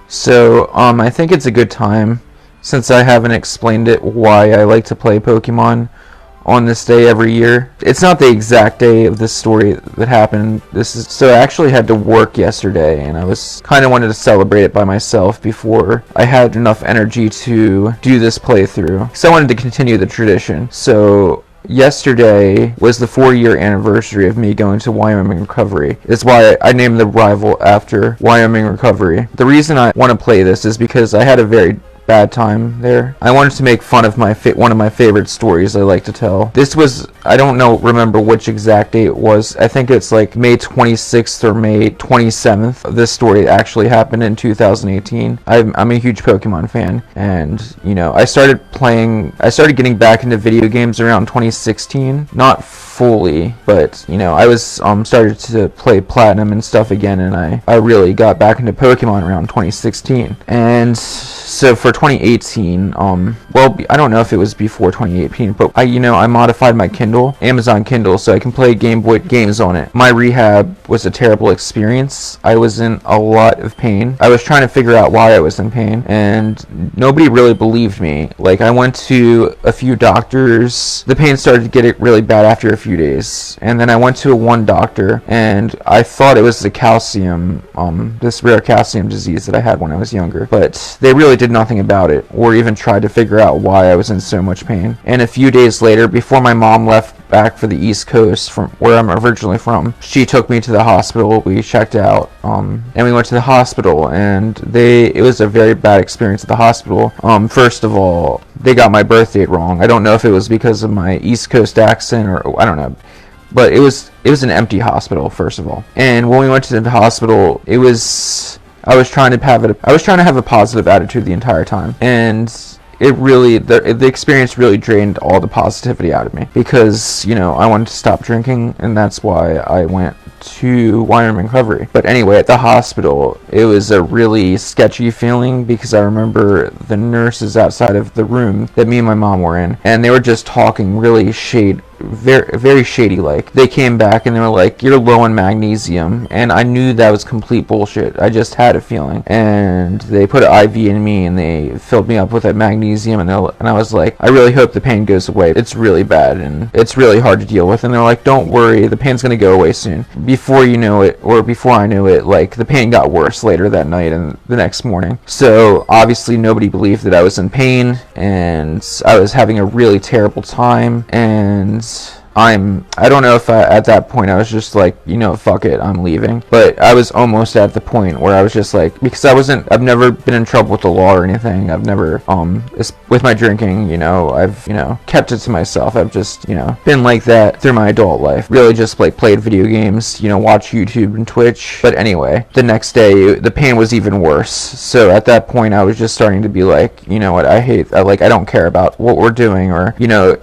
So, I think it's a good time, since I haven't explained it, why I like to play Pokemon on this day every year. It's not the exact day of this story that happened. So I actually had to work yesterday, and I was kind of wanted to celebrate it by myself before I had enough energy to do this playthrough. So I wanted to continue the tradition. So yesterday was the 4-year anniversary of me going to Wyoming Recovery. It's why I named the rival after Wyoming Recovery. The reason I want to play this is because I had a very bad time there. I wanted to make fun of one of my favorite stories I like to tell. This was, I don't remember which exact date it was. I think it's like May 26th or May 27th. This story actually happened in 2018. I'm a huge Pokemon fan, and I started getting back into video games around 2016. Not fully, but I was started to play Platinum and stuff again, and I really got back into Pokemon around 2016. And so for 2018, well, I don't know if it was before 2018, but I modified my Kindle, Amazon Kindle, so I can play Game Boy games on it. My rehab was a terrible experience. I was in a lot of pain. I was trying to figure out why I was in pain, and nobody really believed me. Like, I went to a few doctors. The pain started to get really bad after a few days, and then I went to one doctor, and I thought it was the calcium, this rare calcium disease that I had when I was younger, but they really did nothing about it, or even tried to figure out why I was in so much pain. And a few days later, before my mom left back for the East Coast from where I'm originally from, she took me to the hospital. We checked out, and we went to the hospital, and it was a very bad experience at the hospital. First of all, they got my birth date wrong. I don't know if it was because of my East Coast accent, or I don't know, but it was an empty hospital, first of all. And when we went to the hospital, I was trying to have a positive attitude the entire time, and it really, the experience really drained all the positivity out of me, because I wanted to stop drinking, and that's why I went to Wyoming Recovery. But anyway, at the hospital, it was a really sketchy feeling, because I remember the nurses outside of the room that me and my mom were in, and they were just talking really very shady. Like, they came back and they were like, "You're low on magnesium," and I knew that was complete bullshit. I just had a feeling. And they put an IV in me, and they filled me up with that magnesium, and I was like, "I really hope the pain goes away. It's really bad, and it's really hard to deal with." And they're like, "Don't worry, the pain's gonna go away soon." Before you know it, or before I knew it, like, the pain got worse later that night and the next morning. So obviously nobody believed that I was in pain, and I was having a really terrible time, and I don't know if at that point I was just like, fuck it, I'm leaving. But I was almost at the point where I was just like, because I've never been in trouble with the law or anything. I've never, with my drinking, I've, kept it to myself. I've just, been like that through my adult life. Really just like played video games, watch YouTube and Twitch. But anyway, the next day, the pain was even worse. So at that point, I was just starting to be like, you know what, I don't care about what we're doing, or,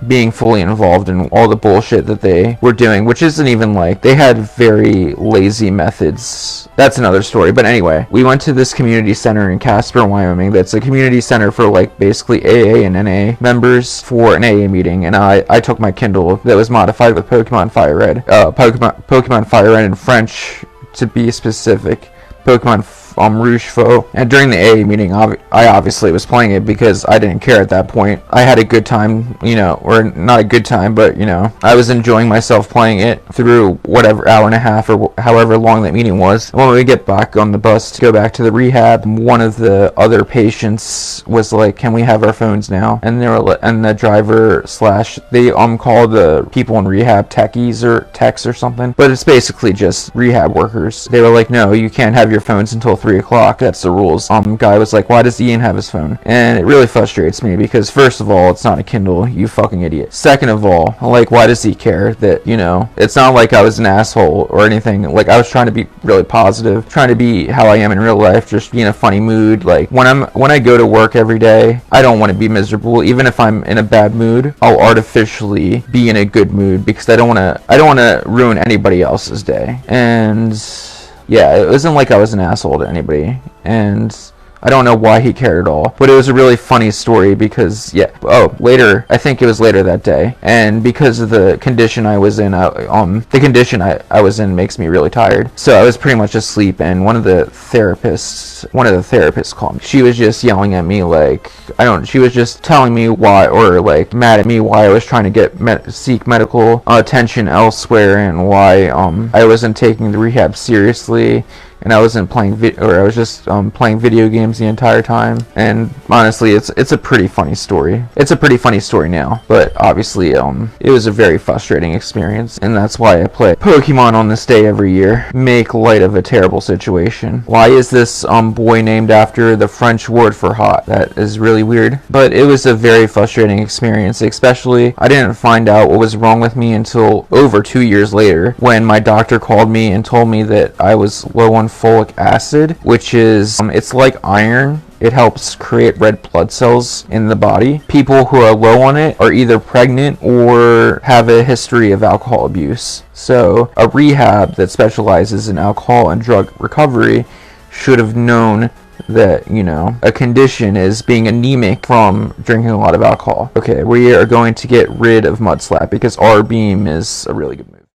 being fully involved in all the bullshit that they were doing, which isn't even like, they had very lazy methods. That's another story. But anyway, we went to this community center in Casper, Wyoming. That's a community center for like basically AA and NA members for an AA meeting, and I took my Kindle that was modified with Pokémon Fire Red, Pokémon Fire Red in French to be specific, Pokémon Rouge Faux. And during the AA meeting, I obviously was playing it because I didn't care at that point. I had a good time, or not a good time, but I was enjoying myself playing it through whatever hour and a half or however long that meeting was. When we get back on the bus to go back to the rehab, one of the other patients was like, "Can we have our phones now?" And the driver / they call the people in rehab techies or techs or something, but it's basically just rehab workers. They were like, "No, you can't have your phones until 3 o'clock. That's the rules." Guy was like, "Why does Ian have his phone?" And it really frustrates me, because first of all, it's not a Kindle, you fucking idiot. Second of all, like, why does he care that, it's not like I was an asshole or anything. Like, I was trying to be really positive, trying to be how I am in real life, just be in a funny mood. Like, when I go to work every day, I don't want to be miserable. Even if I'm in a bad mood, I'll artificially be in a good mood, because I don't want to ruin anybody else's day. And yeah, it wasn't like I was an asshole to anybody, and I don't know why he cared at all, but it was a really funny story because, yeah. Oh, later, I think it was later that day, and because of the condition I was in, the condition I was in makes me really tired. So I was pretty much asleep, and one of the therapists called me. She was just yelling at me like, she was just telling me why, or like mad at me why I was trying to seek medical attention elsewhere, and why I wasn't taking the rehab seriously, and I wasn't playing I was just playing video games the entire time. And honestly, it's a pretty funny story. It's a pretty funny story now, but obviously it was a very frustrating experience, and that's why I play Pokemon on this day every year. Make light of a terrible situation. Why is this boy named after the French word for hot? That is really weird, but it was a very frustrating experience. Especially, I didn't find out what was wrong with me until over 2 years later, when my doctor called me and told me that I was low on folic acid, which is it's like iron. It helps create red blood cells in the body. People who are low on it are either pregnant or have a history of alcohol abuse. So a rehab that specializes in alcohol and drug recovery should have known that, you know, a condition is being anemic from drinking a lot of alcohol. Okay, we are going to get rid of Mudslap because our beam is a really good move.